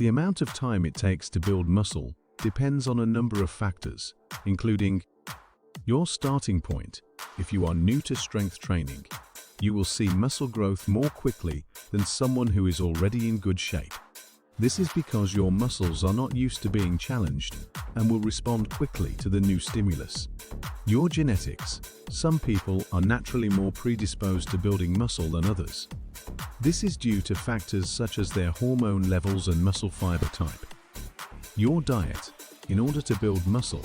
The amount of time it takes to build muscle depends on a number of factors, including your starting point. If you are new to strength training, you will see muscle growth more quickly than someone who is already in good shape. This is because your muscles are not used to being challenged and will respond quickly to the new stimulus. Your genetics. Some people are naturally more predisposed to building muscle than others. This is due to factors such as their hormone levels and muscle fiber type. Your diet. In order to build muscle,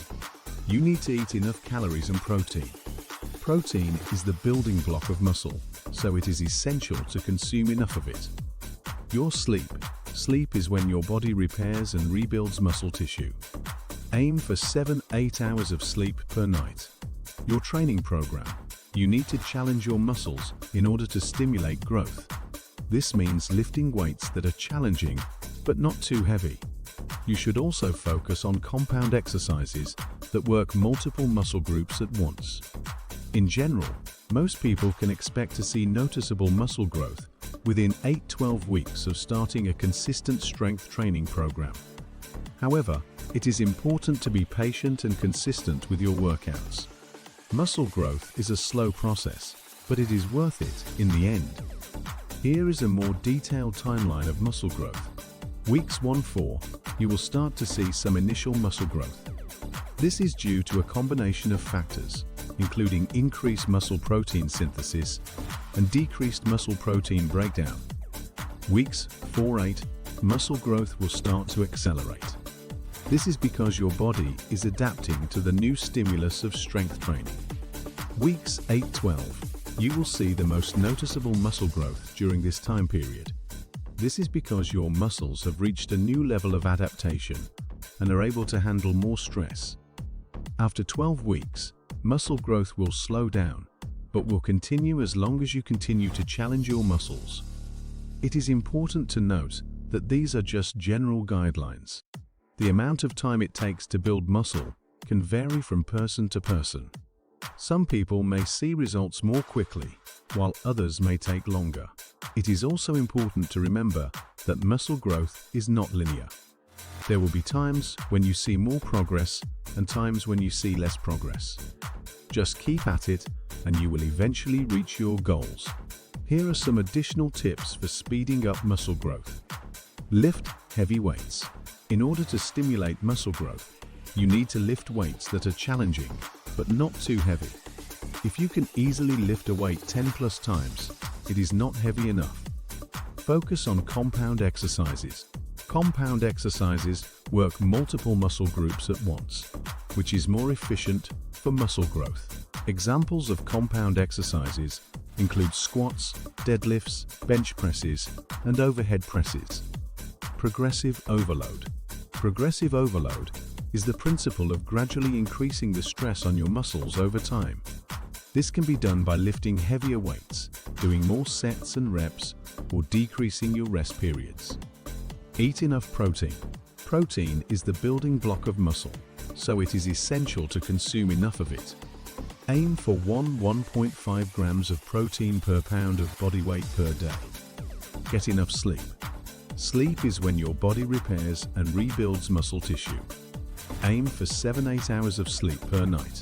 you need to eat enough calories and protein. Protein is the building block of muscle, so it is essential to consume enough of it. Your sleep. Sleep is when your body repairs and rebuilds muscle tissue. Aim for 7-8 hours of sleep per night. Your training program. You need to challenge your muscles in order to stimulate growth. This means lifting weights that are challenging but not too heavy. You should also focus on compound exercises that work multiple muscle groups at once. In general, most people can expect to see noticeable muscle growth within 8-12 weeks of starting a consistent strength training program. However, it is important to be patient and consistent with your workouts. Muscle growth is a slow process, but it is worth it in the end. Here is a more detailed timeline of muscle growth. Weeks 1-4, you will start to see some initial muscle growth. This is due to a combination of factors, including increased muscle protein synthesis and decreased muscle protein breakdown. Weeks 4-8, muscle growth will start to accelerate. This is because your body is adapting to the new stimulus of strength training. Weeks 8-12, you will see the most noticeable muscle growth during this time period. This is because your muscles have reached a new level of adaptation and are able to handle more stress. After 12 weeks, muscle growth will slow down, but will continue as long as you continue to challenge your muscles. It is important to note that these are just general guidelines. The amount of time it takes to build muscle can vary from person to person. Some people may see results more quickly, while others may take longer. It is also important to remember that muscle growth is not linear. There will be times when you see more progress and times when you see less progress. Just keep at it and you will eventually reach your goals. Here are some additional tips for speeding up muscle growth. Lift heavy weights. In order to stimulate muscle growth, you need to lift weights that are challenging but not too heavy. If you can easily lift a weight 10+ times, it is not heavy enough. Focus on compound exercises. Compound exercises work multiple muscle groups at once, which is more efficient for muscle growth. Examples of compound exercises include squats, deadlifts, bench presses, and overhead presses. Progressive overload. Progressive overload is the principle of gradually increasing the stress on your muscles over time. This can be done by lifting heavier weights, doing more sets and reps, or decreasing your rest periods. Eat enough protein. Protein is the building block of muscle, so it is essential to consume enough of it. Aim for 1.5 grams of protein per pound of body weight per day. Get enough sleep. Sleep is when your body repairs and rebuilds muscle tissue. Aim for 7-8 hours of sleep per night.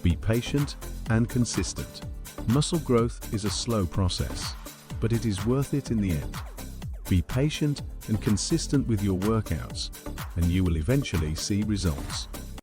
Be patient and consistent. Muscle growth is a slow process, but it is worth it in the end. Be patient and consistent with your workouts, and you will eventually see results.